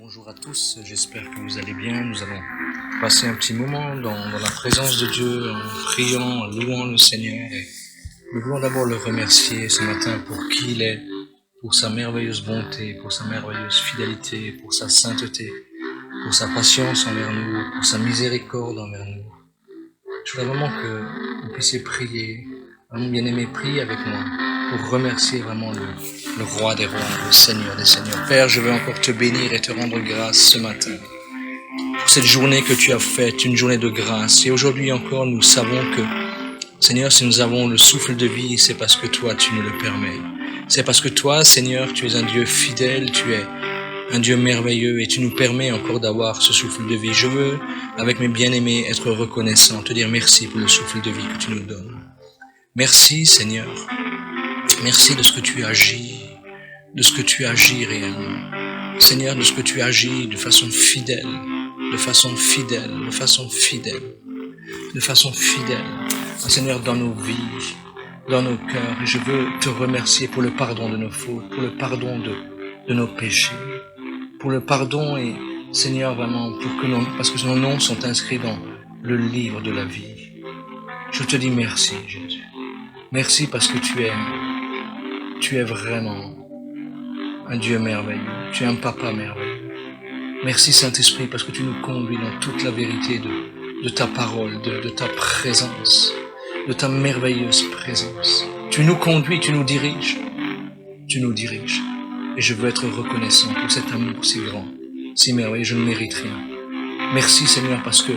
Bonjour à tous, j'espère que vous allez bien. Nous allons passer un petit moment dans la présence de Dieu, en priant, en louant le Seigneur. Et nous voulons d'abord le remercier ce matin pour qui il est, pour sa merveilleuse bonté, pour sa merveilleuse fidélité, pour sa sainteté, pour sa patience envers nous, pour sa miséricorde envers nous. Je voudrais vraiment que vous puissiez prier, vraiment bien-aimé, priez avec moi, pour remercier vraiment le roi des rois, le Seigneur des seigneurs. Père, je veux encore te bénir et te rendre grâce ce matin pour cette journée que tu as faite, une journée de grâce. Et aujourd'hui encore, nous savons que, Seigneur, si nous avons le souffle de vie, c'est parce que toi, tu nous le permets. C'est parce que toi, Seigneur, tu es un Dieu fidèle, tu es un Dieu merveilleux et tu nous permets encore d'avoir ce souffle de vie. Je veux, avec mes bien-aimés, être reconnaissant, te dire merci pour le souffle de vie que tu nous donnes. Merci, Seigneur. Merci de ce que tu agis, de ce que tu agis réellement. Seigneur, de ce que tu agis de façon fidèle, de façon fidèle, de façon fidèle, de façon fidèle. Seigneur, dans nos vies, dans nos cœurs. Et je veux te remercier pour le pardon de nos fautes, pour le pardon de nos péchés, pour le pardon et, Seigneur, vraiment, parce que nos noms sont inscrits dans le livre de la vie. Je te dis merci, Jésus. Merci parce que tu es vraiment un Dieu merveilleux. Tu es un papa merveilleux. Merci Saint-Esprit parce que tu nous conduis dans toute la vérité de ta parole, de ta présence, de ta merveilleuse présence. Tu nous conduis, tu nous diriges. Tu nous diriges. Et je veux être reconnaissant pour cet amour si grand, si merveilleux. Je ne mérite rien. Merci Seigneur parce que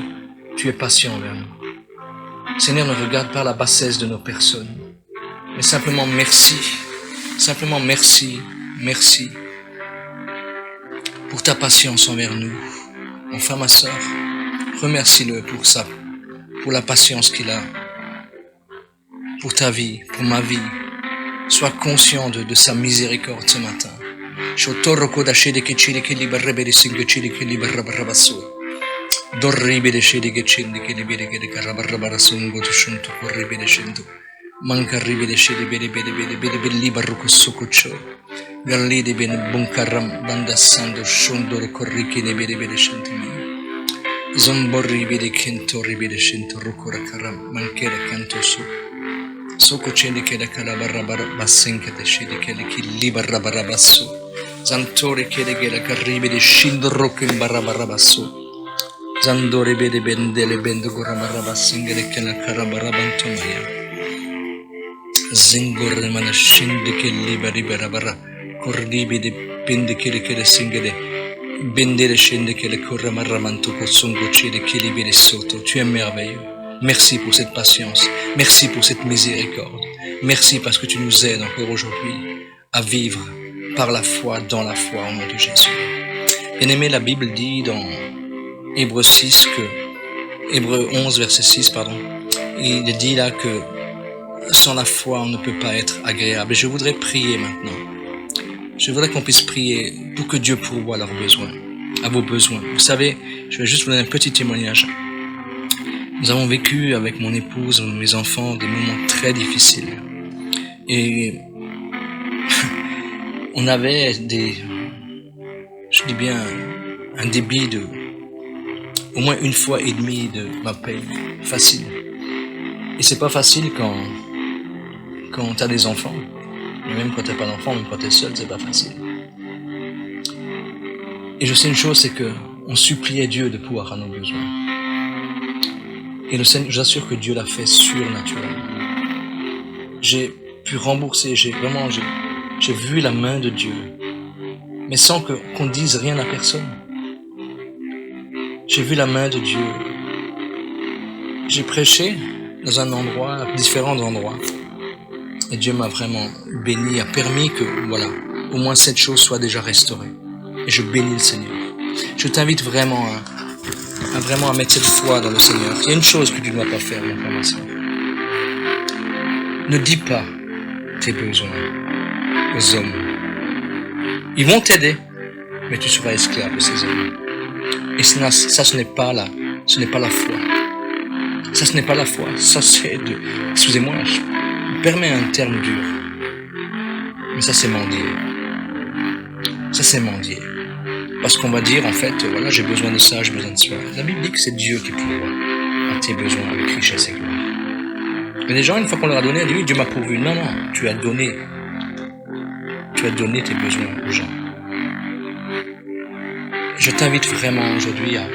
tu es patient envers nous. Seigneur, ne regarde pas la bassesse de nos personnes, mais simplement merci. Simplement merci, merci pour ta patience envers nous. Enfin, ma sœur, remercie-le pour la patience qu'il a, pour ta vie, pour ma vie. Sois conscient de sa miséricorde ce matin. Manca ribede shede bede libarruco succuccio galli de ben buncaram bandassando shondor corrichi ne bede shentimi zomborri bede kento ribede shento rucura caram manchera canto su cocende che da calabarra bassenca de shede che li libarra barabasso zantore che de la carribe de shindorroco in barra basso zandore bede bendele bendo gorra bassengere che la carabara bantomaya Zingore mana shinde che libera bara cordibi de pende che le singere bendere scende che le corra marramanto possongo cede che libere sotto. Tu es merveilleux. Merci pour cette patience. Merci pour cette miséricorde. Merci parce que tu nous aides encore aujourd'hui à vivre par la foi, dans la foi au nom de Jésus. Bien-aimé, la Bible dit dans Hébreux 11 verset 6 il dit là que sans la foi, on ne peut pas être agréable. Et je voudrais prier maintenant. Je voudrais qu'on puisse prier pour que Dieu pourvoie leurs besoins, à vos besoins. Vous savez, je vais juste vous donner un petit témoignage. Nous avons vécu avec mon épouse, mes enfants, des moments très difficiles. Et on avait un débit de au moins une fois et demie de ma paye facile. Et c'est pas facile quand t'as des enfants, et même quand t'as pas d'enfants, même quand t'es seul, c'est pas facile. Et je sais une chose, c'est que on suppliait Dieu de pouvoir à nos besoins. Et le Seigneur, j'assure que Dieu l'a fait surnaturellement. J'ai pu rembourser, j'ai vu la main de Dieu, mais sans qu'on dise rien à personne. J'ai vu la main de Dieu. J'ai prêché dans différents endroits. Et Dieu m'a vraiment béni, a permis que, au moins cette chose soit déjà restaurée. Et je bénis le Seigneur. Je t'invite vraiment à mettre cette foi dans le Seigneur. Il y a une chose que tu ne dois pas faire, mon frère, ma soeur. Ne dis pas tes besoins aux hommes. Ils vont t'aider, mais tu seras esclave de ces hommes. Et ça, ce n'est pas la foi. Ça, ce n'est pas la foi. Ça, c'est excusez-moi, je permets un terme dur. Mais ça, c'est mendier. Ça, c'est mendier. Parce qu'on va dire, en fait, voilà, j'ai besoin de ça, j'ai besoin de cela. La Bible dit que c'est Dieu qui pourvoit à tes besoins avec richesse et gloire. Mais les gens, une fois qu'on leur a donné, ils disent, Dieu m'a pourvu. Non, non, tu as donné. Tu as donné tes besoins aux gens. Je t'invite vraiment aujourd'hui à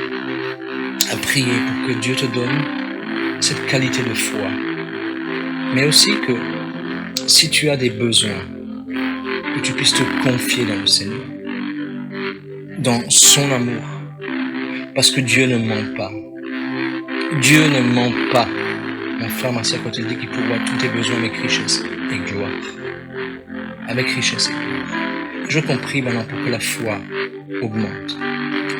prier pour que Dieu te donne cette qualité de foi. Mais aussi que si tu as des besoins, que tu puisses te confier dans le Seigneur, dans son amour. Parce que Dieu ne ment pas. Dieu ne ment pas. Mon frère, ma soeur, quand il dit qu'il pourvoit tous tes besoins avec richesse et gloire. Avec richesse et gloire. Je compris maintenant pour que la foi augmente.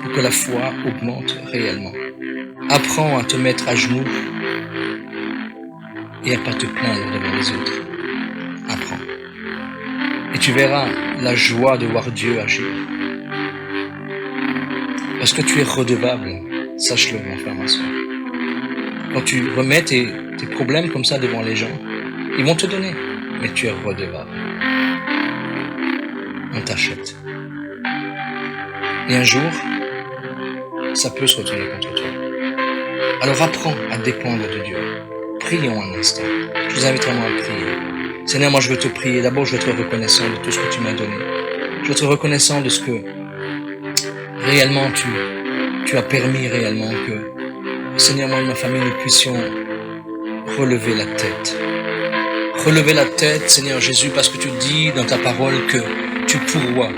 Pour que la foi augmente réellement. Apprends à te mettre à genoux et à pas te plaindre devant les autres. Apprends. Et tu verras la joie de voir Dieu agir. Parce que tu es redevable. Sache-le, mon frère, ma soeur. Quand tu remets tes problèmes comme ça devant les gens, ils vont te donner. Mais tu es redevable. On t'achète. Et un jour, ça peut se retourner contre toi. Alors apprends à dépendre de Dieu. Prions un instant. Je vous invite vraiment à prier. Seigneur, moi je veux te prier. D'abord, je veux être reconnaissant de tout ce que tu m'as donné. Je veux être reconnaissant de ce que réellement tu as permis réellement que, Seigneur, moi et ma famille, nous puissions relever la tête. Relever la tête, Seigneur Jésus, parce que tu dis dans ta parole que tu pourvois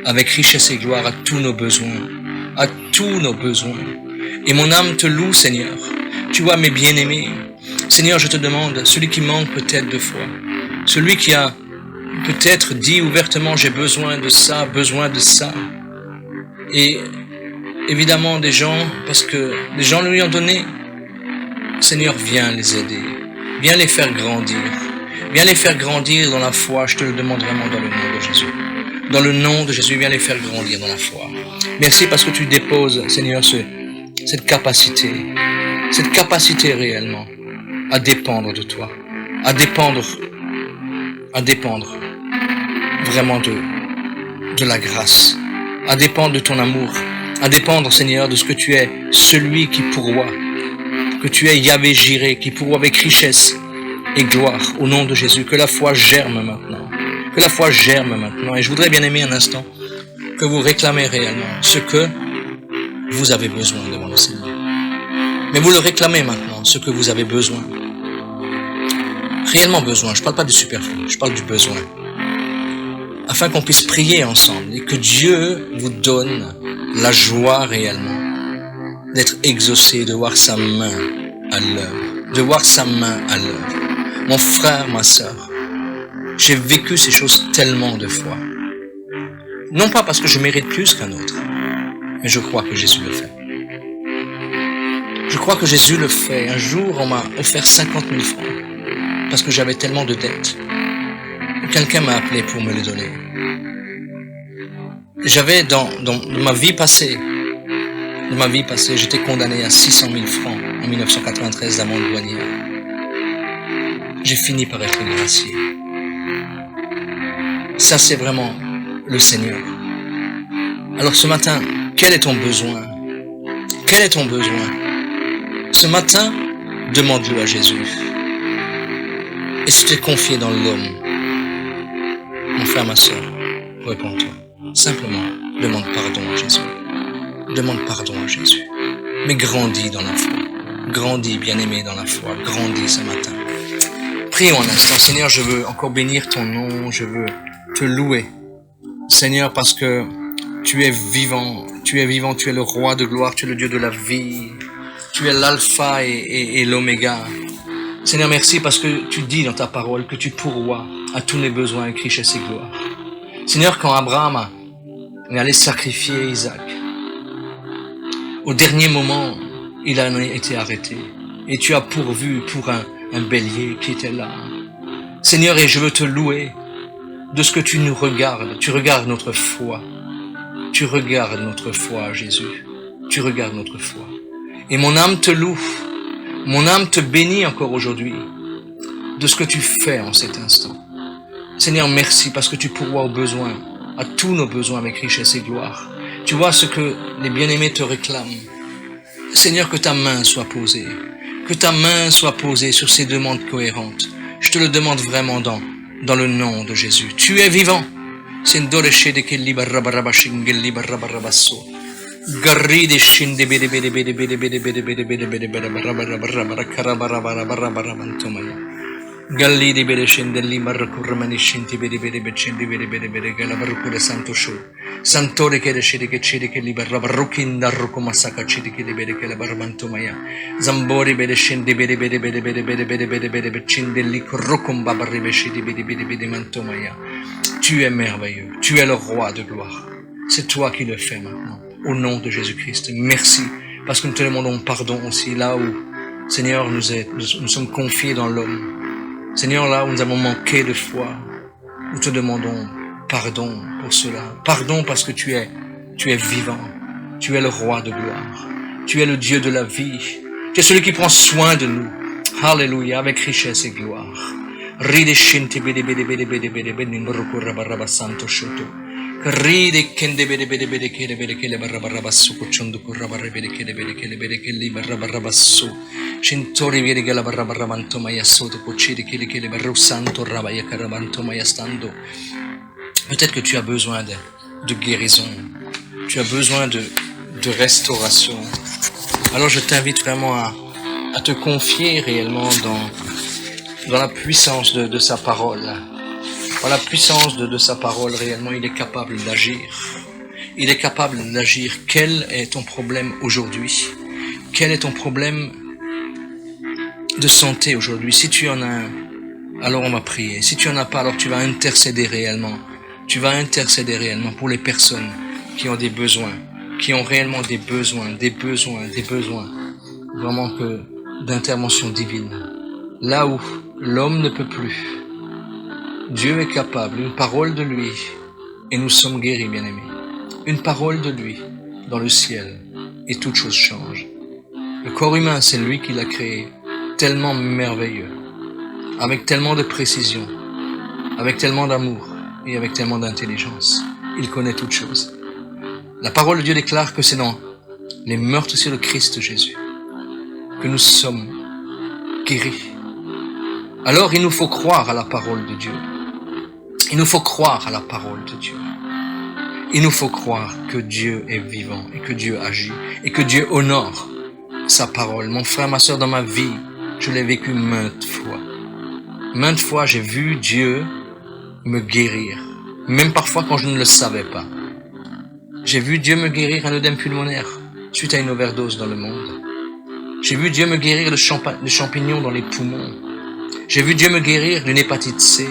avec richesse et gloire à tous nos besoins. À tous nos besoins. Et mon âme te loue, Seigneur. Tu vois, mes bien-aimés. Seigneur, je te demande, celui qui manque peut-être de foi, celui qui a peut-être dit ouvertement, j'ai besoin de ça, et évidemment des gens, parce que les gens lui ont donné, Seigneur, viens les aider, viens les faire grandir, viens les faire grandir dans la foi, je te le demande vraiment dans le nom de Jésus. Dans le nom de Jésus, viens les faire grandir dans la foi. Merci parce que tu déposes, Seigneur, cette capacité réellement à dépendre de toi, à dépendre vraiment de la grâce, à dépendre de ton amour, à dépendre, Seigneur, de ce que tu es, celui qui pourvoit, que tu es Yahvé Jireh, qui pourvoit avec richesse et gloire, au nom de Jésus, que la foi germe maintenant, et je voudrais bien aimer un instant, que vous réclamez réellement ce que vous avez besoin devant le Seigneur. Mais vous le réclamez maintenant, ce que vous avez besoin. Réellement besoin, je ne parle pas du superflu, je parle du besoin. Afin qu'on puisse prier ensemble et que Dieu vous donne la joie réellement d'être exaucé, de voir sa main à l'œuvre. Mon frère, ma sœur, j'ai vécu ces choses tellement de fois. Non pas parce que je mérite plus qu'un autre, mais je crois que Jésus le fait. Je crois que Jésus le fait. Un jour, on m'a offert 50 000 francs parce que j'avais tellement de dettes. Quelqu'un m'a appelé pour me les donner. J'avais dans ma vie passée, j'étais condamné à 600 000 francs en 1993 d'amende douanière. J'ai fini par être gracié. Ça, c'est vraiment le Seigneur. Alors ce matin, quel est ton besoin? Quel est ton besoin? Ce matin, demande-le à Jésus. Et si tu es confié dans l'homme, mon frère, ma soeur, réponds-toi. Simplement, demande pardon à Jésus. Demande pardon à Jésus. Mais grandis dans la foi. Grandis, bien-aimé, dans la foi. Grandis ce matin. Prions un instant. Seigneur, je veux encore bénir ton nom. Je veux te louer. Seigneur, parce que tu es vivant. Tu es vivant. Tu es le roi de gloire. Tu es le Dieu de la vie. Tu es l'alpha et l'oméga. Seigneur, merci parce que tu dis dans ta parole que tu pourvois à tous mes besoins avec richesse et gloire. Seigneur, quand Abraham est allé sacrifier Isaac, au dernier moment, il a été arrêté. Et tu as pourvu pour un bélier qui était là. Seigneur, et je veux te louer de ce que tu nous regardes. Tu regardes notre foi. Tu regardes notre foi, Jésus. Tu regardes notre foi. Et mon âme te loue. Mon âme te bénit encore aujourd'hui de ce que tu fais en cet instant. Seigneur, merci parce que tu pourvois aux besoins, à tous nos besoins avec richesse et gloire. Tu vois ce que les bien-aimés te réclament. Seigneur, que ta main soit posée. Que ta main soit posée sur ces demandes cohérentes. Je te le demande vraiment dans le nom de Jésus. Tu es vivant. Garride scende bede bede bede bede bede bede bede bede bede bede Galli bede scende lì marcurmani scenti bede bede bede bede bede bede gala barcure santo show santore che decide che libera barruchinda ruco masaka cidi che bede che la barbanto maya zambori bede scende bede bede bede bede bede bede bede bede becinde lì corrucum babarribe scidi bede bede bede manto maya. Tu es merveilleux, tu es le roi de gloire. C'est toi qui le fais maintenant. Au nom de Jésus-Christ. Merci, parce que nous te demandons pardon aussi là où, Seigneur, nous sommes confiés dans l'homme. Seigneur, là où nous avons manqué de foi, nous te demandons pardon pour cela. Pardon parce que tu es vivant. Tu es le roi de gloire. Tu es le Dieu de la vie. Tu es celui qui prend soin de nous. Alléluia, avec richesse et gloire. Ride scinti bede bede bede bede bede bede nimbrukura baraba santo shoto. Ride kende bede bede bede kele bede kele baraba basso kuchundu kurra barre bede kele kele baraba basso. Cintori viene che la barra barramanto maya soto coccidi che le barro santo rabaya caramanto maya stando. Peut-être que tu as besoin de guérison. Tu as besoin de restauration. Alors je t'invite vraiment à te confier réellement dans la puissance de sa parole. Dans la puissance de sa parole, réellement, il est capable d'agir. Il est capable d'agir. Quel est ton problème aujourd'hui? Quel est ton problème de santé aujourd'hui? Si tu en as un, alors on va prier. Si tu en as pas, alors tu vas intercéder réellement. Tu vas intercéder réellement pour les personnes qui ont des besoins, qui ont réellement des besoins. Vraiment que d'intervention divine. Là où l'homme ne peut plus, Dieu est capable, une parole de lui, et nous sommes guéris, bien-aimés. Une parole de lui dans le ciel, et toute chose change. Le corps humain, c'est lui qui l'a créé, tellement merveilleux, avec tellement de précision, avec tellement d'amour, et avec tellement d'intelligence. Il connaît toutes choses. La parole de Dieu déclare que c'est dans les meurtres sur le Christ Jésus que nous sommes guéris. Alors il nous faut croire à la parole de Dieu. Il nous faut croire à la parole de Dieu. Il nous faut croire que Dieu est vivant et que Dieu agit et que Dieu honore sa parole. Mon frère, ma soeur, dans ma vie, je l'ai vécu maintes fois. Maintes fois, j'ai vu Dieu me guérir, même parfois quand je ne le savais pas. J'ai vu Dieu me guérir un œdème pulmonaire suite à une overdose dans le monde. J'ai vu Dieu me guérir de champignons dans les poumons. J'ai vu Dieu me guérir d'une hépatite C,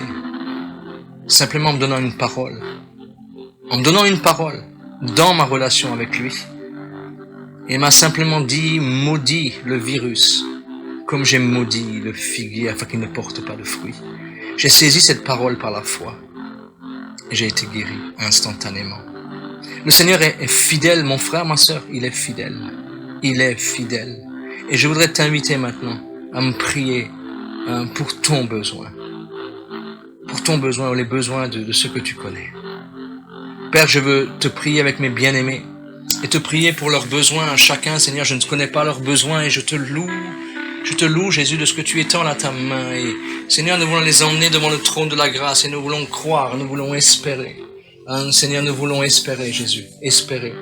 simplement en me donnant une parole. En me donnant une parole dans ma relation avec lui. Et il m'a simplement dit, maudis le virus, comme j'ai maudit le figuier afin qu'il ne porte pas de fruits. J'ai saisi cette parole par la foi et j'ai été guéri instantanément. Le Seigneur est fidèle, mon frère, ma soeur, il est fidèle. Il est fidèle. Et je voudrais t'inviter maintenant à me prier pour ton besoin. Pour ton besoin ou les besoins de ceux que tu connais. Père, je veux te prier avec mes bien-aimés et te prier pour leurs besoins à chacun. Seigneur, je ne connais pas leurs besoins et je te loue, Jésus, de ce que tu étends à ta main. Et Seigneur, nous voulons les emmener devant le trône de la grâce et nous voulons croire, nous voulons espérer. Seigneur, nous voulons espérer, Jésus, espérer.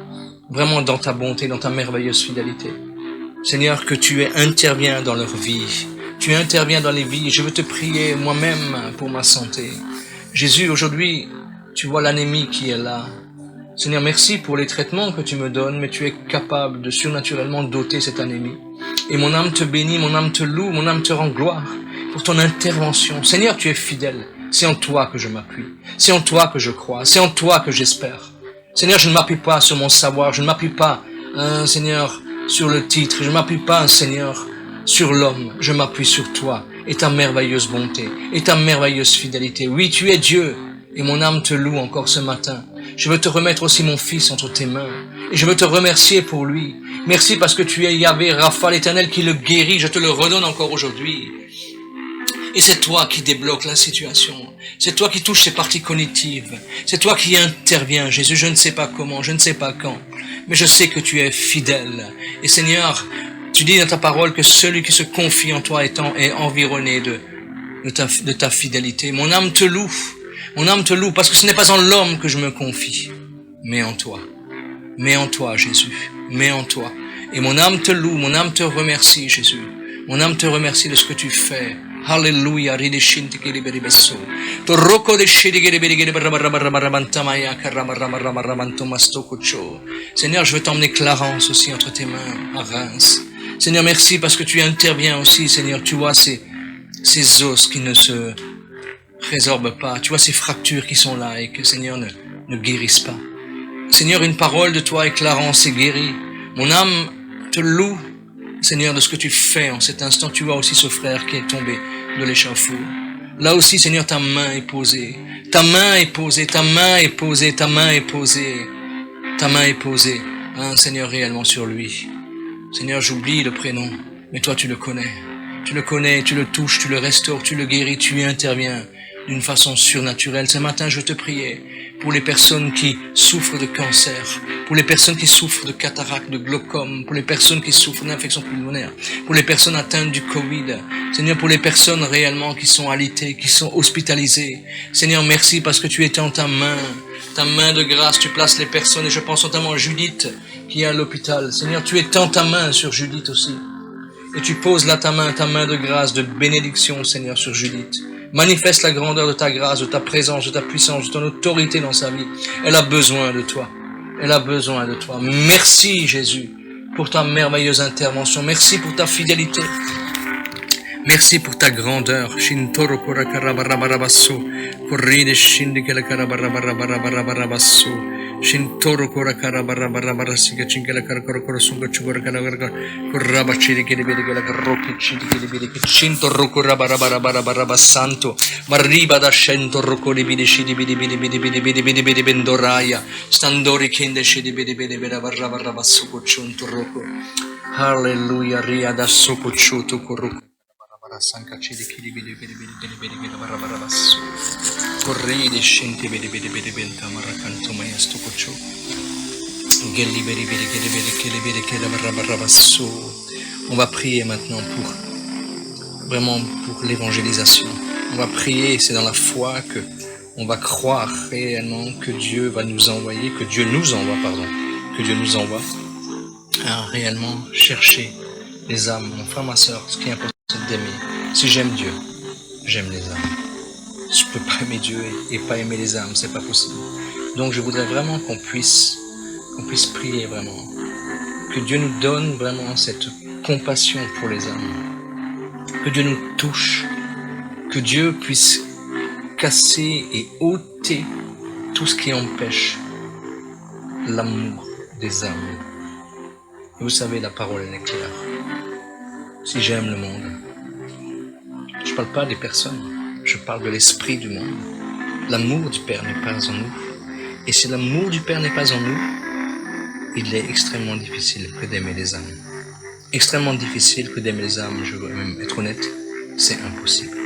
Vraiment dans ta bonté, dans ta merveilleuse fidélité. Seigneur, que tu interviens dans leur vie. Tu interviens dans les vies. Je veux te prier moi-même pour ma santé. Jésus, aujourd'hui, tu vois l'anémie qui est là. Seigneur, merci pour les traitements que tu me donnes, mais tu es capable de surnaturellement doter cette anémie. Et mon âme te bénit, mon âme te loue, mon âme te rend gloire pour ton intervention. Seigneur, tu es fidèle. C'est en toi que je m'appuie. C'est en toi que je crois. C'est en toi que j'espère. Seigneur, je ne m'appuie pas sur mon savoir. Je ne m'appuie pas, Seigneur, sur le titre. Je ne m'appuie pas, Seigneur, sur l'homme. Je m'appuie sur toi et ta merveilleuse bonté et ta merveilleuse fidélité. Oui, tu es Dieu et mon âme te loue encore ce matin. Je veux te remettre aussi mon fils entre tes mains et je veux te remercier pour lui. Merci parce que tu es Yahvé, Rapha, l'Éternel qui le guérit. Je te le redonne encore aujourd'hui. Et c'est toi qui débloques la situation. C'est toi qui touches ces parties cognitives. C'est toi qui interviens, Jésus. Je ne sais pas comment, je ne sais pas quand. Mais je sais que tu es fidèle. Et Seigneur, tu dis dans ta parole que celui qui se confie en toi est environné de ta fidélité. Mon âme te loue. Mon âme te loue parce que ce n'est pas en l'homme que je me confie, mais en toi. Mais en toi, Jésus. Mais en toi. Et mon âme te loue, mon âme te remercie, Jésus. Mon âme te remercie de ce que tu fais. Alléluia. Seigneur, je veux t'emmener Clarence aussi entre tes mains à Reims. Seigneur, merci parce que tu interviens aussi, Seigneur. Tu vois ces os qui ne se résorbent pas. Tu vois ces fractures qui sont là et que, Seigneur, ne guérissent pas. Seigneur, une parole de toi et Clarence est guérie. Mon âme te loue, Seigneur, de ce que tu fais en cet instant. Tu vois aussi ce frère qui est tombé de l'échafaud. Là aussi, Seigneur, ta main est posée. Ta main est posée, ta main est posée, ta main est posée. Ta main est posée, hein, Seigneur, réellement sur lui. Seigneur, j'oublie le prénom, mais toi, tu le connais. Tu le connais, tu le touches, tu le restaures, tu le guéris, tu y interviens d'une façon surnaturelle. Ce matin, je te priais pour les personnes qui souffrent de cancer, pour les personnes qui souffrent de cataracte, de glaucome, pour les personnes qui souffrent d'infections pulmonaires, pour les personnes atteintes du Covid. Seigneur, pour les personnes réellement qui sont alitées, qui sont hospitalisées. Seigneur, merci parce que tu étais en ta main de grâce, tu places les personnes, et je pense notamment à Judith qui est à l'hôpital. Seigneur, tu étends ta main sur Judith aussi. Et tu poses là ta main de grâce, de bénédiction, Seigneur, sur Judith. Manifeste la grandeur de ta grâce, de ta présence, de ta puissance, de ton autorité dans sa vie. Elle a besoin de toi. Elle a besoin de toi. Merci, Jésus, pour ta merveilleuse intervention. Merci pour ta fidélité. Merci pour ta grandeur. Shintoro korakarabarabarabasso. Corride shindikela karabarabarabarabarabasso. Shintoro korakarabarabarabarasiga chingela karakorosunga chugorakaragarga. Korabachiri kelebedegela karroki chidikeli Shintoro korabarabarabarabarabasanto. Mariba da shentoro kolibidi shidibidi bendoraya. Standori kende shidibidi barabarabarabasso kochuntoroko. Hallelujah. Ria da sokochuto koroko. Sanka cedi kili bidi barabasso corride scenti bidi benta maracanto maestro cocho gelli bidi barabasso. On va prier maintenant pour l'évangélisation. On va prier, c'est dans la foi que on va croire réellement que Dieu va nous envoyer, que Dieu nous envoie à réellement chercher les âmes. Mon frère, ma soeur, ce qui est important, c'est d'aimer. Si j'aime Dieu, j'aime les âmes. Je peux pas aimer Dieu et pas aimer les âmes, c'est pas possible. Donc je voudrais vraiment qu'on puisse prier vraiment. Que Dieu nous donne vraiment cette compassion pour les âmes. Que Dieu nous touche. Que Dieu puisse casser et ôter tout ce qui empêche l'amour des âmes. Et vous savez, la parole elle est claire. Si j'aime le monde, je ne parle pas des personnes, je parle de l'esprit du monde. L'amour du Père n'est pas en nous. Et si l'amour du Père n'est pas en nous, il est extrêmement difficile que d'aimer les âmes. Extrêmement difficile que d'aimer les âmes, je veux même être honnête, c'est impossible.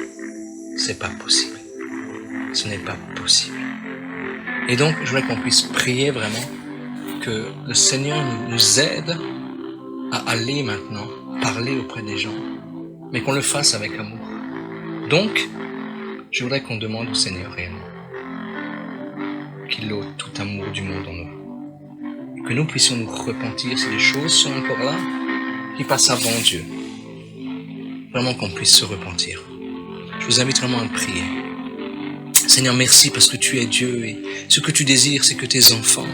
C'est pas possible. Ce n'est pas possible. Et donc, je voudrais qu'on puisse prier vraiment que le Seigneur nous aide à aller maintenant parler auprès des gens, mais qu'on le fasse avec amour. Donc, je voudrais qu'on demande au Seigneur réellement qu'il ôte tout amour du monde en nous. Que nous puissions nous repentir si les choses sont encore là, qui passent avant Dieu. Vraiment qu'on puisse se repentir. Je vous invite vraiment à prier. Seigneur, merci parce que tu es Dieu et ce que tu désires, c'est que tes enfants,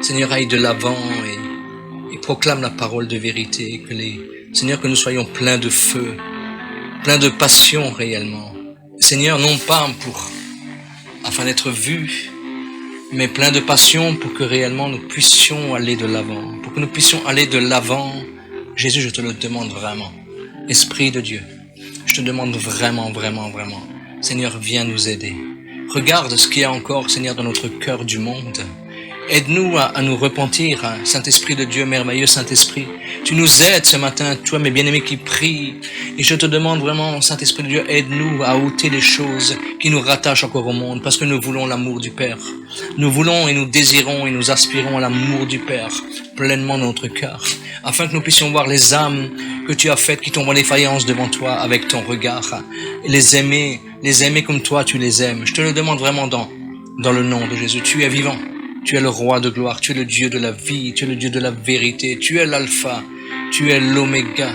Seigneur, aillent de l'avant et proclament la parole de vérité, Seigneur, que nous soyons pleins de feu, pleins de passion réellement. Seigneur, non pas afin d'être vus, mais pleins de passion pour que réellement nous puissions aller de l'avant. Pour que nous puissions aller de l'avant, Jésus, je te le demande vraiment. Esprit de Dieu, je te demande vraiment, vraiment, vraiment. Seigneur, viens nous aider. Regarde ce qu'il y a encore, Seigneur, dans notre cœur du monde. Aide-nous à nous repentir, hein. Saint-Esprit de Dieu, merveilleux Saint-Esprit. Tu nous aides ce matin, toi mes bien-aimés qui prient. Et je te demande vraiment, Saint-Esprit de Dieu, aide-nous à ôter les choses qui nous rattachent encore au monde, parce que nous voulons l'amour du Père. Nous voulons et nous désirons et nous aspirons à l'amour du Père pleinement dans notre cœur, afin que nous puissions voir les âmes que tu as faites qui tombent en défaillance devant toi avec ton regard. Et les aimer comme toi tu les aimes. Je te le demande vraiment dans le nom de Jésus. Tu es vivant. Tu es le roi de gloire, tu es le Dieu de la vie, tu es le Dieu de la vérité, tu es l'alpha, tu es l'oméga.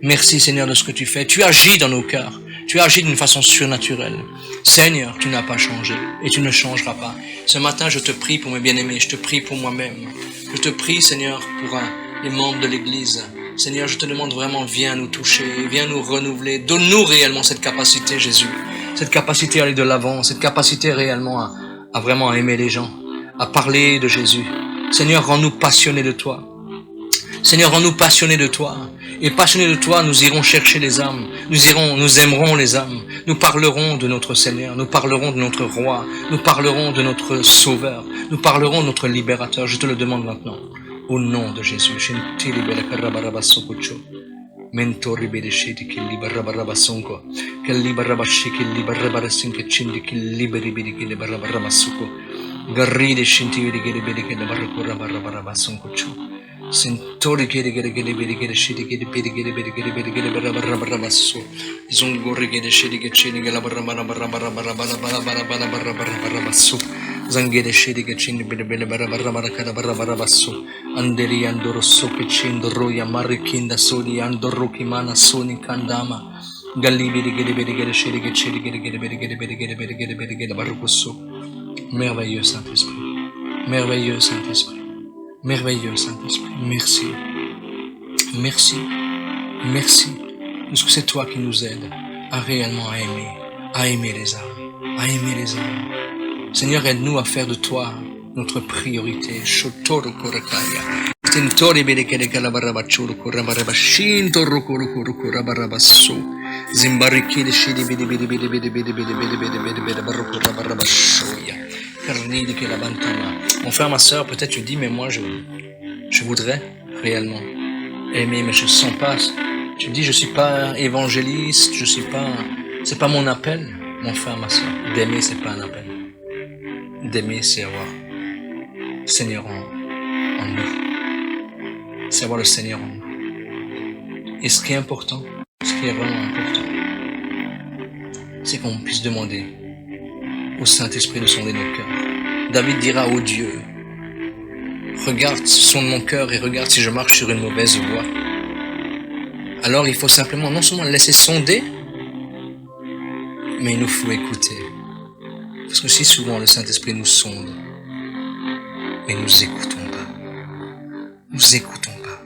Merci Seigneur de ce que tu fais. Tu agis dans nos cœurs, tu agis d'une façon surnaturelle. Seigneur, tu n'as pas changé et tu ne changeras pas. Ce matin, je te prie pour mes bien-aimés, je te prie pour moi-même. Je te prie Seigneur pour les membres de l'Église. Seigneur, je te demande vraiment, viens nous toucher, viens nous renouveler. Donne-nous réellement cette capacité Jésus, cette capacité à aller de l'avant, cette capacité réellement à vraiment aimer les gens, à parler de Jésus. Seigneur, rends-nous passionnés de toi. Seigneur, rends-nous passionnés de toi. Et passionnés de toi, nous irons chercher les âmes. Nous aimerons les âmes. Nous parlerons de notre Seigneur. Nous parlerons de notre Roi. Nous parlerons de notre Sauveur. Nous parlerons de notre Libérateur. Je te le demande maintenant. Au nom de Jésus. Mentori bedeshiti che libera sonko che libera che libera sinke chindi che liberi bidi che libera suko garride shinti bidi che bidi che libera sonko chu sentori che bidi che shiti che bidi che libera su zungori che shiti che chini che libera su zangere shiti che chini bidi libera su anderi andoro so che chindo roya marikinda soli andoro kimana soni kandama gallibi di gede shiri che chiri gede barukusu. Merveilleux Saint-Esprit, merveilleux Saint-Esprit, merveilleux Saint-Esprit. Merci, merci, merci, parce que c'est toi qui nous aides à réellement aimer les âmes, à aimer les âmes. Seigneur, aide-nous à faire de toi notre priorité. Shotoro korakaya. Tentori bedekele kalabarabachuru korabarabashinto rokorokorabarabasso. Zimbariki de shidi bidi barrokorabarabashoya. Carnidi que la bantama. Mon frère, ma soeur, peut-être tu dis, mais moi je voudrais réellement aimer, mais je ne sens pas. Tu dis, je suis pas évangéliste, c'est pas mon appel, mon frère, ma soeur. D'aimer, c'est pas un appel. D'aimer, c'est avoir le Seigneur en nous. C'est avoir le Seigneur en nous. Et ce qui est important, ce qui est vraiment important, c'est qu'on puisse demander au Saint-Esprit de sonder nos cœurs. David dira au Dieu, regarde, sonde mon cœur et regarde si je marche sur une mauvaise voie. Alors il faut simplement non seulement le laisser sonder, mais il nous faut écouter. Parce que si souvent le Saint-Esprit nous sonde, mais nous écoutons pas. Nous écoutons pas.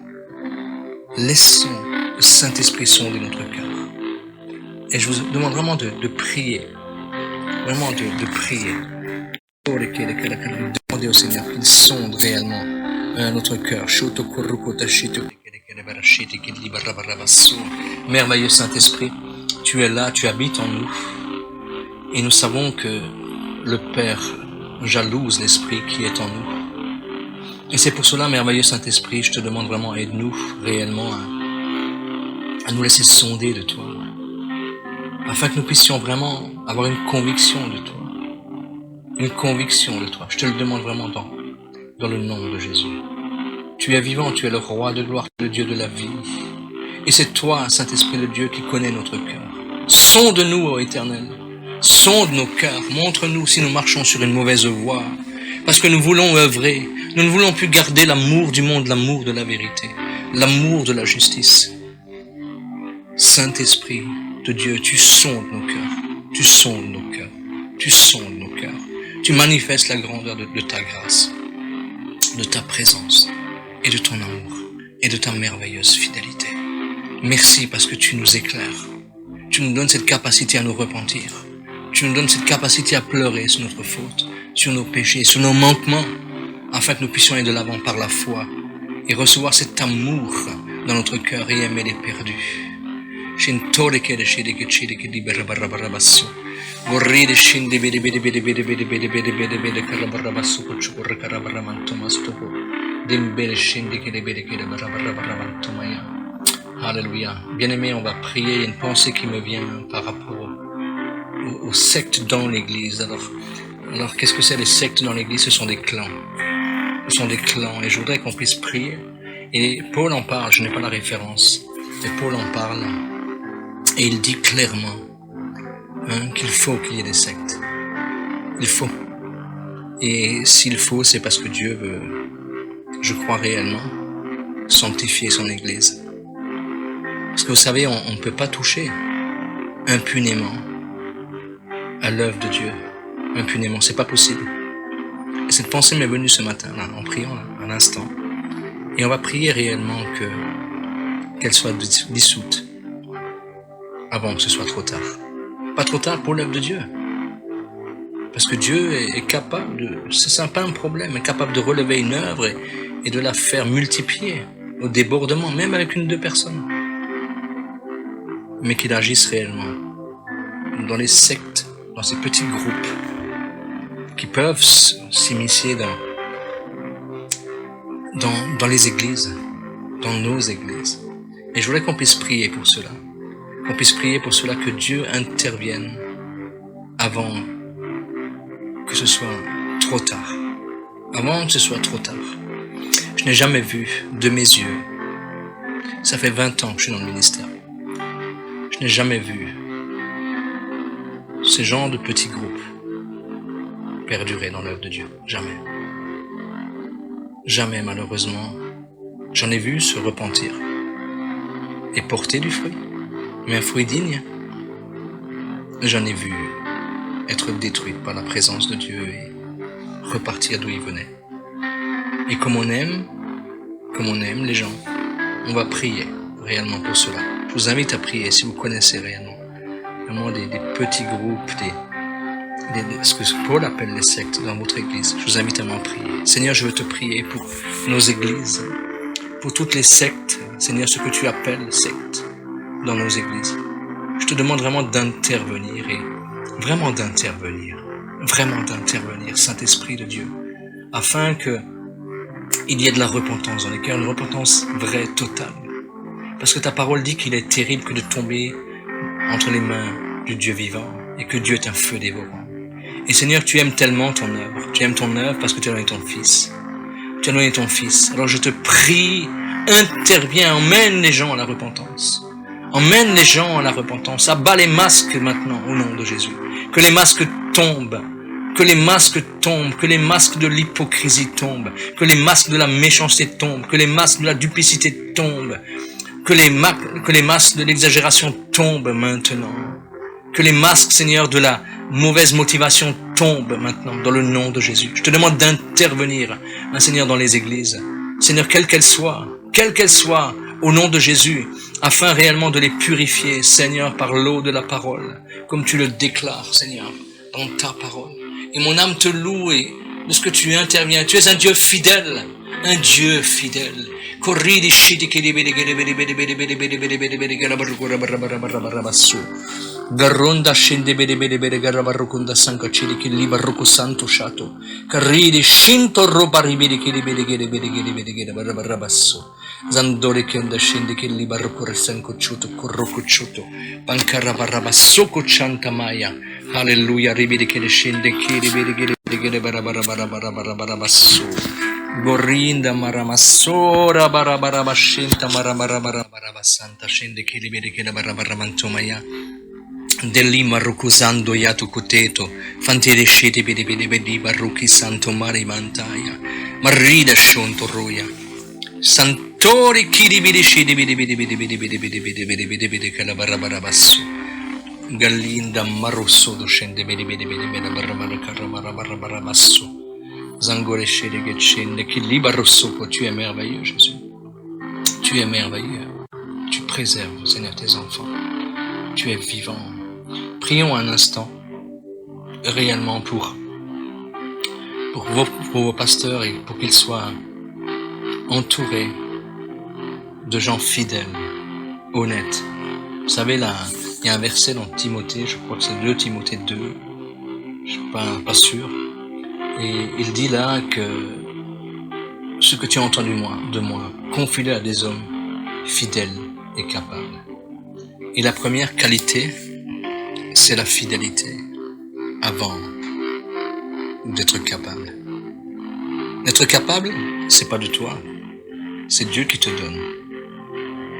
Laissons le Saint-Esprit sonder notre cœur. Et je vous demande vraiment de prier. Vraiment de prier. Demandez au Seigneur qu'il sonde réellement notre cœur. Merveilleux Saint-Esprit, tu es là, tu habites en nous. Et nous savons que le Père jalouse l'Esprit qui est en nous. Et c'est pour cela, merveilleux Saint-Esprit, je te demande vraiment, aide-nous réellement à nous laisser sonder de toi, afin que nous puissions vraiment avoir une conviction de toi. Une conviction de toi. Je te le demande vraiment dans le nom de Jésus. Tu es vivant, tu es le roi de gloire, le Dieu de la vie. Et c'est toi, Saint-Esprit de Dieu, qui connais notre cœur. Sonde-nous, ô Éternel. Sonde nos cœurs. Montre-nous si nous marchons sur une mauvaise voie. Parce que nous voulons œuvrer. Nous ne voulons plus garder l'amour du monde, l'amour de la vérité, l'amour de la justice. Saint-Esprit de Dieu, tu sondes nos cœurs. Tu sondes nos cœurs. Tu sondes nos cœurs. Tu manifestes la grandeur de ta grâce, de ta présence et de ton amour et de ta merveilleuse fidélité. Merci parce que tu nous éclaires. Tu nous donnes cette capacité à nous repentir. Tu nous donnes cette capacité à pleurer sur notre faute, sur nos péchés, sur nos manquements, afin que nous puissions aller de l'avant par la foi et recevoir cet amour dans notre cœur et aimer les perdus. Shintore kere shede ke chide ke libera barabarabasso. Vorride shinde bede bede bede bede bede bede bede bede bede karabarabasso kuchukura karabaramanto mastopo. Dimbele shinde kede bede kede barabaramanto maya. Alléluia. Bien-aimé, on va prier. Il y a une pensée qui me vient par rapport aux sectes dans l'église. Alors qu'est-ce que c'est les sectes dans l'église? Ce sont des clans. Ce sont des clans. Et je voudrais qu'on puisse prier. Et Paul en parle, je n'ai pas la référence. Mais Paul en parle. Et il dit clairement qu'il faut qu'il y ait des sectes. Il faut. Et s'il faut, c'est parce que Dieu veut, je crois réellement, sanctifier son église. Parce que vous savez, on ne peut pas toucher impunément à l'œuvre de Dieu. Impunément, c'est pas possible. Et cette pensée m'est venue ce matin, là, en priant à l'instant. Et on va prier réellement qu'elle soit dissoute avant que ce soit trop tard. Pas trop tard pour l'œuvre de Dieu. Parce que Dieu est capable de, c'est pas un problème, est capable de relever une œuvre et de la faire multiplier au débordement, même avec une ou deux personnes. Mais qu'il agisse réellement dans les sectes, dans ces petits groupes qui peuvent s'immiscer dans les églises, dans nos églises. Et je voudrais qu'on puisse prier pour cela. Qu'on puisse prier pour cela, que Dieu intervienne avant que ce soit trop tard. Avant que ce soit trop tard. Je n'ai jamais vu de mes yeux, ça fait 20 ans que je suis dans le ministère, je n'ai jamais vu ce genre de petits groupes perdurer dans l'œuvre de Dieu. Jamais. Jamais, malheureusement. J'en ai vu se repentir et porter du fruit, mais un fruit digne. J'en ai vu être détruit par la présence de Dieu et repartir d'où il venait. Et comme on aime les gens, on va prier réellement pour cela. Je vous invite à prier si vous connaissez réellement des petits groupes, ce que Paul appelle les sectes dans votre église. Je vous invite à m'en prier. Seigneur, je veux te prier pour nos églises, pour toutes les sectes. Seigneur, ce que tu appelles sectes dans nos églises. Je te demande vraiment d'intervenir et vraiment d'intervenir, Saint-Esprit de Dieu, afin que il y ait de la repentance dans les cœurs, une repentance vraie, totale. Parce que ta parole dit qu'il est terrible que de tomber entre les mains du Dieu vivant et que Dieu est un feu dévorant. Et Seigneur, tu aimes tellement ton œuvre. Tu aimes ton œuvre parce que tu as donné ton Fils. Tu as donné ton Fils. Alors je te prie, interviens, emmène les gens à la repentance. Emmène les gens à la repentance. Abat les masques maintenant au nom de Jésus. Que les masques tombent. Que les masques tombent, que les masques de l'hypocrisie tombent, que les masques de la méchanceté tombent, que les masques de la duplicité tombent, que les masques de l'exagération tombent maintenant. Que les masques, Seigneur, de la mauvaise motivation tombent maintenant dans le nom de Jésus. Je te demande d'intervenir, Seigneur, dans les églises. Seigneur, quelle qu'elle soit, au nom de Jésus, afin réellement de les purifier, Seigneur, par l'eau de la parole, comme tu le déclares, Seigneur, dans ta parole. Et mon âme te loue et de ce que tu interviens. Tu es un Dieu fidèle. Un Dieu fidèle. Garronda scende bene bene bene garrabarrocunda sanca cili che li barroco santo shato carridi scinto roba ribedi che li bene bene barrabasso zandore che onda scende che li barroco sanco ciuto corroco ciuto pancarra barrabasso coccianta maia alleluia ribedi che scende che li bene barrabasso Gorinda maramassora barabarabascenta marabarabarabasanta scende che li bene che la barrabamantomaya Deli marrucusando yato coteto, fantire scete bedi barrucchi santo mare mantaia, marrida shonto roia, santori kiribidi scedi bedi calabarabarabasso, gallinda marosso scende bedi barabarabasso, zangore scede che scende, che liba rosso, tu es merveilleux Jésus, tu es merveilleux, tu préserves Seigneur tes enfants, tu es vivant. Prions un instant, réellement pour vos pasteurs et pour qu'ils soient entourés de gens fidèles, honnêtes, Vous savez, là, il y a un verset dans Timothée, je crois que c'est 2 Timothée 2, je suis pas sûr. Et il dit là que ce que tu as entendu de moi, confie-le à des hommes fidèles et capables. Et la première qualité, c'est la fidélité avant d'être capable. D'être capable, c'est pas de toi, c'est Dieu qui te donne.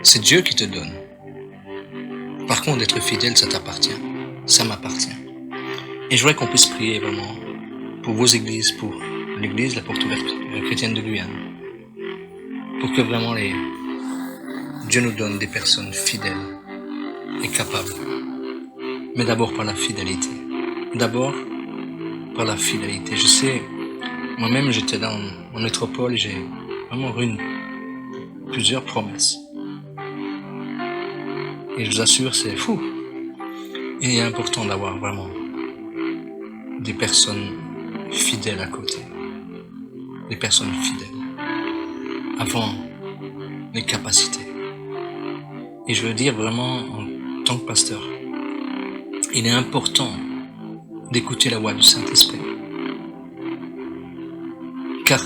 C'est Dieu qui te donne. Par contre, d'être fidèle, ça t'appartient. Ça m'appartient. Et je voudrais qu'on puisse prier vraiment pour vos églises, pour l'église, la porte ouverte chrétienne de Guyane, pour que vraiment Dieu nous donne des personnes fidèles et capables. Mais d'abord par la fidélité. D'abord par la fidélité. Je sais, moi-même j'étais là en métropole et j'ai vraiment eu plusieurs promesses. Et je vous assure, c'est fou. Et il est important d'avoir vraiment des personnes fidèles à côté. Des personnes fidèles. Avant les capacités. Et je veux dire vraiment, en tant que pasteur, il est important d'écouter la voix du Saint-Esprit. Car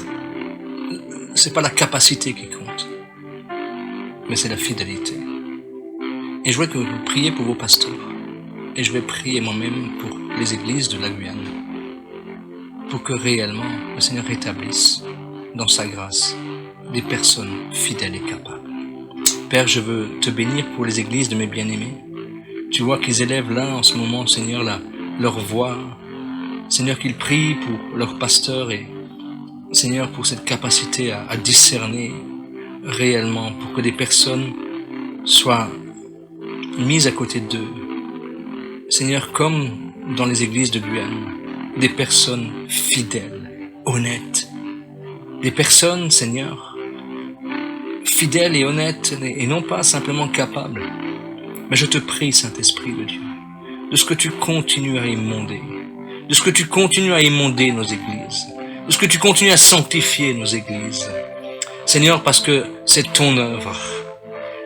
c'est pas la capacité qui compte, mais c'est la fidélité. Et je veux que vous priez pour vos pasteurs. Et je vais prier moi-même pour les églises de la Guyane. Pour que réellement le Seigneur rétablisse dans sa grâce des personnes fidèles et capables. Père, je veux te bénir pour les églises de mes bien-aimés. Tu vois qu'ils élèvent là en ce moment, Seigneur, leur voix. Seigneur, qu'ils prient pour leurs pasteurs et Seigneur, pour cette capacité à discerner réellement, pour que des personnes soient mises à côté d'eux. Seigneur, comme dans les églises de Guyane, des personnes fidèles, honnêtes. Des personnes, Seigneur, fidèles et honnêtes et non pas simplement capables. Mais je te prie, Saint-Esprit de Dieu, de ce que tu continues à émonder, de ce que tu continues à émonder nos églises, de ce que tu continues à sanctifier nos églises. Seigneur, parce que c'est ton œuvre.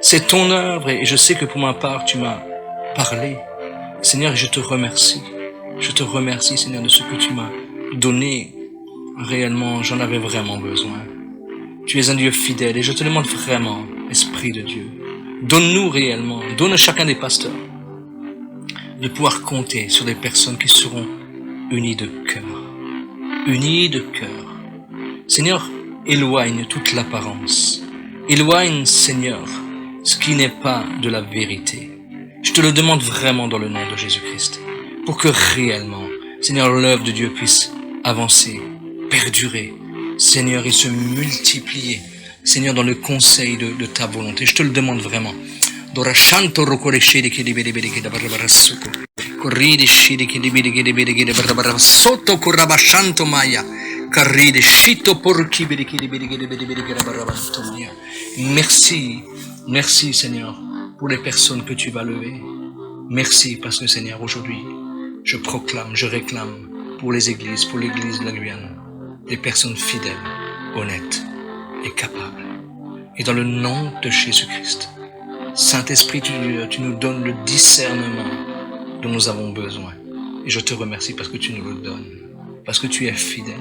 C'est ton œuvre et je sais que pour ma part, tu m'as parlé. Seigneur, je te remercie. Je te remercie, Seigneur, de ce que tu m'as donné. Réellement, j'en avais vraiment besoin. Tu es un Dieu fidèle et je te demande vraiment, Esprit de Dieu, donne-nous réellement, donne à chacun des pasteurs de pouvoir compter sur des personnes qui seront unies de cœur. Unies de cœur. Seigneur, éloigne toute l'apparence. Éloigne, Seigneur, ce qui n'est pas de la vérité. Je te le demande vraiment dans le nom de Jésus-Christ, pour que réellement, Seigneur, l'œuvre de Dieu puisse avancer, perdurer, Seigneur, et se multiplier, Seigneur, dans le conseil de ta volonté. Je te le demande vraiment. Merci, merci Seigneur pour les personnes que tu vas lever. Merci parce que Seigneur, aujourd'hui, je proclame, je réclame pour les églises, pour l'église de la Guyane, des personnes fidèles, honnêtes et capables. Et dans le nom de Jésus-Christ, Saint-Esprit, tu nous donnes le discernement dont nous avons besoin. Et je te remercie parce que tu nous le donnes, parce que tu es fidèle,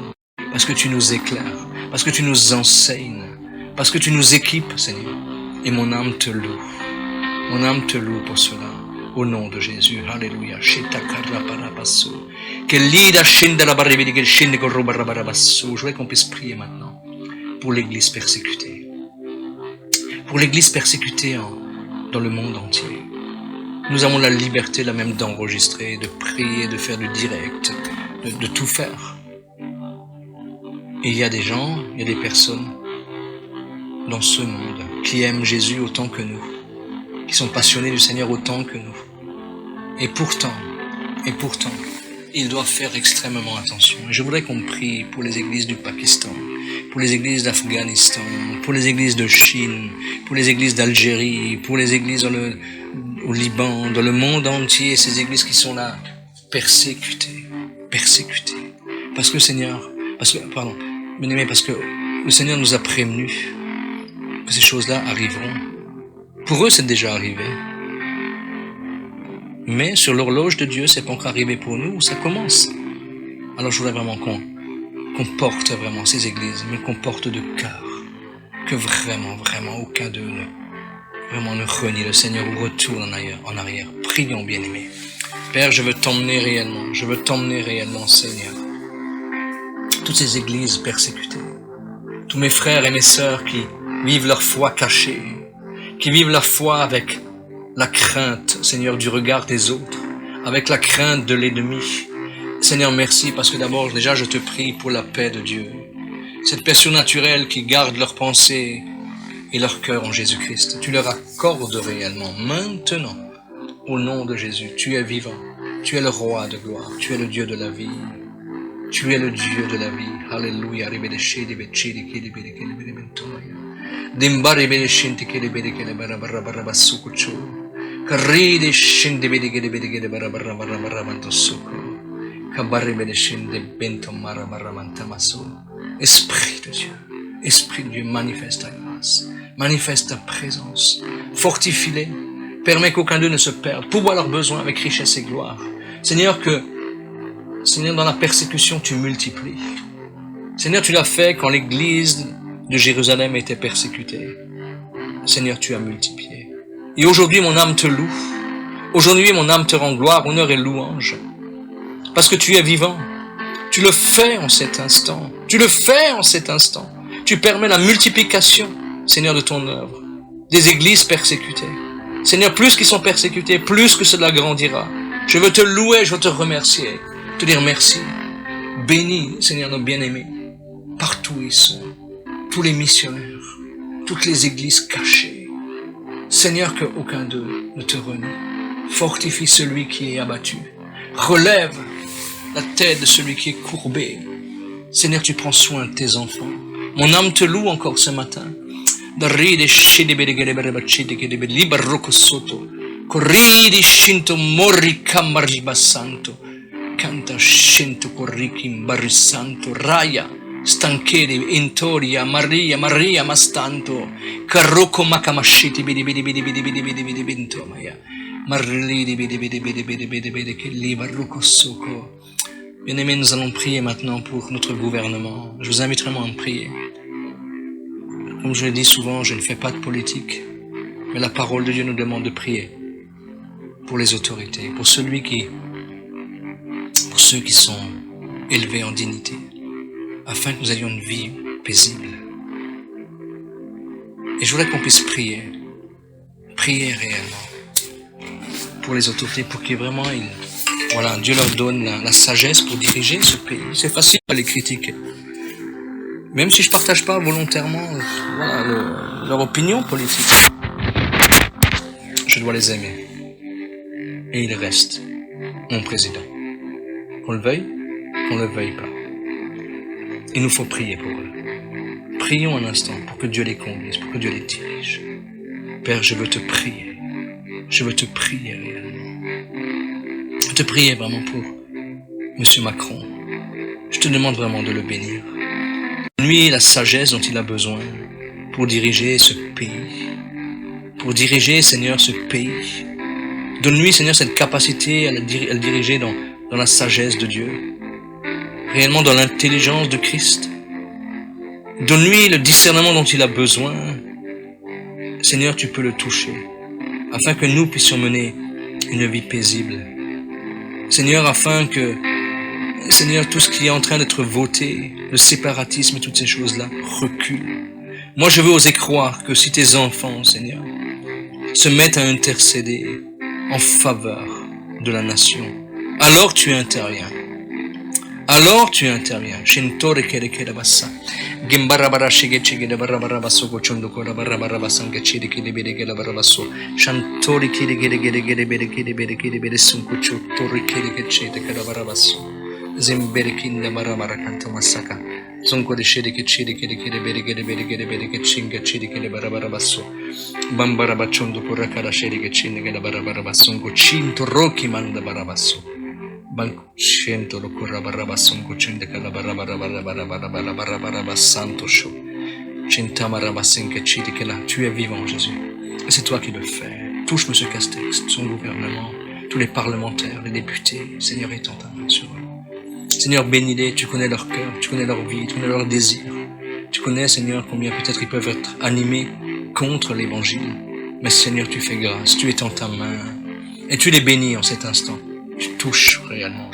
parce que tu nous éclaires, parce que tu nous enseignes, parce que tu nous équipes, Seigneur. Et mon âme te loue. Mon âme te loue pour cela. Au nom de Jésus. Alléluia. Je voudrais qu'on puisse prier maintenant pour l'église persécutée. Pour l'église persécutée dans le monde entier. Nous avons la liberté là même d'enregistrer, de prier, de faire du direct, de tout faire. Et il y a des gens, il y a des personnes dans ce monde qui aiment Jésus autant que nous, qui sont passionnés du Seigneur autant que nous. Et pourtant, ils doivent faire extrêmement attention. Et je voudrais qu'on prie pour les églises du Pakistan, pour les églises d'Afghanistan, pour les églises de Chine, pour les églises d'Algérie, pour les églises au Liban, dans le monde entier, ces églises qui sont là, persécutées. Parce que le Seigneur, parce que le Seigneur nous a prévenus que ces choses-là arriveront. Pour eux, c'est déjà arrivé. Mais sur l'horloge de Dieu, c'est pas encore arrivé pour nous, ça commence. Alors je voudrais vraiment qu'on porte vraiment ces églises, mais qu'on porte de cœur. Que vraiment aucun d'eux ne renie le Seigneur ou retourne en arrière. Prions, bien-aimés. Père, je veux t'emmener réellement, Seigneur. Toutes ces églises persécutées, tous mes frères et mes sœurs qui vivent leur foi cachée, qui vivent leur foi avec la crainte, Seigneur, du regard des autres, avec la crainte de l'ennemi. Seigneur, merci parce que d'abord, déjà, je te prie pour la paix de Dieu. Cette paix surnaturelle qui garde leurs pensées et leur cœur en Jésus-Christ. Tu leur accordes réellement, maintenant, au nom de Jésus. Tu es vivant, tu es le roi de gloire, tu es le Dieu de la vie. Tu es le Dieu de la vie. Alléluia. Esprit de Dieu, manifeste ta grâce, manifeste ta présence, fortifie-les, permets qu'aucun d'eux ne se perde, pourvois leurs besoins avec richesse et gloire. Seigneur, dans la persécution, tu multiplies. Seigneur, tu l'as fait quand l'église de Jérusalem était persécutée. Seigneur, tu as multiplié. Et aujourd'hui, mon âme te loue. Aujourd'hui, mon âme te rend gloire, honneur et louange. Parce que tu es vivant. Tu le fais en cet instant. Tu permets la multiplication, Seigneur, de ton œuvre. Des églises persécutées. Seigneur, plus qu'ils sont persécutés, plus que cela grandira. Je veux te louer, je veux te remercier. Te dire merci. Bénis, Seigneur, nos bien-aimés. Partout où ils sont. Tous les missionnaires. Toutes les églises cachées. Seigneur, qu'aucun d'eux ne te renie. Fortifie celui qui est abattu. Relève la tête de celui qui est courbé. Seigneur, tu prends soin de tes enfants. Mon âme te loue encore ce matin. Corridi scinto morri camari bassanto. Canta scento corrichi barri santo. Raya stancheri intoria Maria mastanto. Carrocco macamashiti bidi binto maya. Marlidi bidi che li barruco soko. Bien-aimés, nous allons prier maintenant pour notre gouvernement. Je vous invite vraiment à prier. Comme je le dis souvent, je ne fais pas de politique, mais la parole de Dieu nous demande de prier pour les autorités, pour ceux qui sont élevés en dignité, afin que nous ayons une vie paisible. Et je voudrais qu'on puisse prier réellement pour les autorités, pour qu'ils vraiment, Dieu leur donne la sagesse pour diriger ce pays. C'est facile de les critiquer. Même si je ne partage pas volontairement leur opinion politique, je dois les aimer. Et ils restent mon président. Qu'on le veuille, qu'on ne le veuille pas. Il nous faut prier pour eux. Prions un instant pour que Dieu les conduise, pour que Dieu les dirige. Père, je veux te prier. Je veux te prier réellement. Je veux te prier vraiment pour M. Macron. Je te demande vraiment de le bénir. Donne-lui la sagesse dont il a besoin pour diriger ce pays. Pour diriger, Seigneur, ce pays. Donne-lui, Seigneur, cette capacité à le diriger dans la sagesse de Dieu. Réellement dans l'intelligence de Christ. Donne-lui le discernement dont il a besoin. Seigneur, tu peux le toucher. Afin que nous puissions mener une vie paisible. Seigneur, afin que, Seigneur, tout ce qui est en train d'être voté, le séparatisme et toutes ces choses-là, recule. Moi, je veux oser croire que si tes enfants, Seigneur, se mettent à intercéder en faveur de la nation, alors tu interviens. Alors tu interviens. Shintore kere kere bassa. Gimbara bara shige chige de bara bara basso gochondo kora bara bara basanga chide kide bede kede bara basso. Shantori kide kede kede kede bede kede bede kede bede sunkucho tori kede kede chide kede bara basso. Zimbere kinde bara bara kanta masaka. Zonko de shide kede kede bede kede bede kede bede kede chinga chide kede bara bara basso. Bambara bachondo kora kara shide kede chinde kede bara bara basso. Cinto roki manda bara basso. Banco cento lo corra barra basson cocende cala barra barra santo show. Centamara bassin que tu es vivant, Jésus. Et c'est toi qui le fais. Touche M. Castex, son gouvernement. tous les parlementaires, les députés. Seigneur, étends ta main sur eux. Seigneur, bénis-les, tu connais leur cœur, tu connais leur vie, tu connais leurs désirs. Tu connais, Seigneur, combien peut-être ils peuvent être animés contre l'évangile. Mais Seigneur, tu fais grâce, tu étends ta main et tu les bénis en cet instant. Tu touches réellement.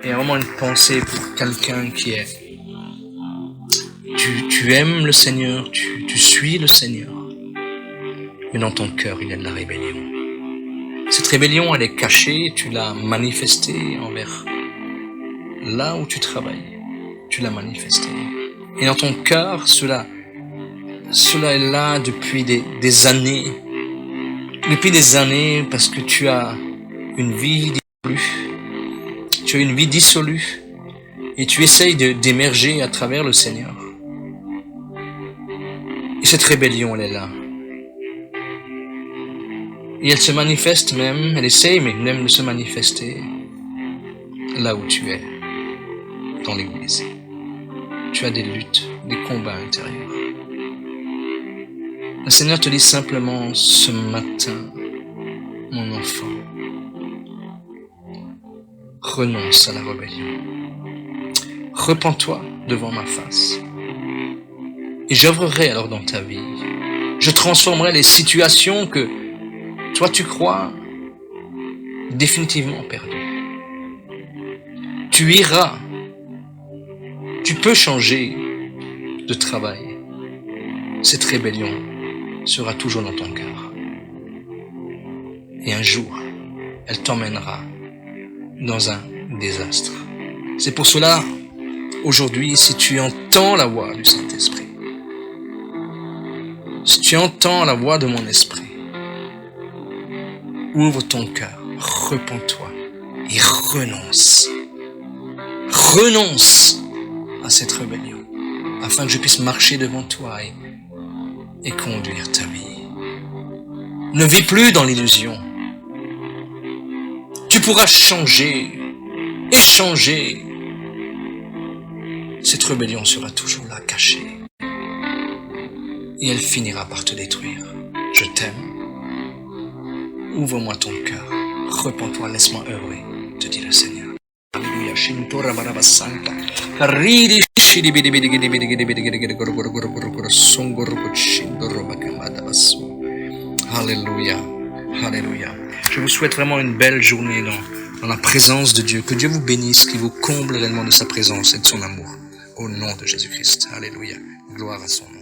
Et vraiment une pensée pour quelqu'un qui est... Tu aimes le Seigneur, tu suis le Seigneur. Mais dans ton cœur, il y a de la rébellion. Cette rébellion, elle est cachée, tu l'as manifestée envers là où tu travailles. Tu l'as manifestée. Et dans ton cœur, cela est là depuis des années. Depuis des années, parce que tu as une vie dissolue. Tu as une vie dissolue. Et tu essayes d'émerger à travers le Seigneur. Et cette rébellion, elle est là. Et elle se manifeste même, elle essaye même de se manifester là où tu es, dans l'église. Tu as des luttes, des combats intérieurs. Le Seigneur te dit simplement ce matin, mon enfant, renonce à la rébellion. Repens-toi devant ma face. Et j'œuvrerai alors dans ta vie. Je transformerai les situations que toi tu crois définitivement perdues. Tu iras. Tu peux changer de travail. Cette rébellion sera toujours dans ton cœur. Et un jour, elle t'emmènera dans un désastre. C'est pour cela, aujourd'hui, si tu entends la voix du Saint-Esprit, si tu entends la voix de mon esprit, ouvre ton cœur, repens-toi et renonce. Renonce à cette rébellion, afin que je puisse marcher devant toi et conduire ta vie. Ne vis plus dans l'illusion. Tu pourras changer, échanger. Cette rébellion sera toujours là, cachée. Et elle finira par te détruire. Je t'aime. Ouvre-moi ton cœur. Repens-toi, laisse-moi œuvrer, te dit le Seigneur. Alléluia. Alléluia. Alléluia. Je vous souhaite vraiment une belle journée dans la présence de Dieu. Que Dieu vous bénisse, qu'il vous comble réellement de sa présence et de son amour. Au nom de Jésus-Christ. Alléluia. Gloire à son nom.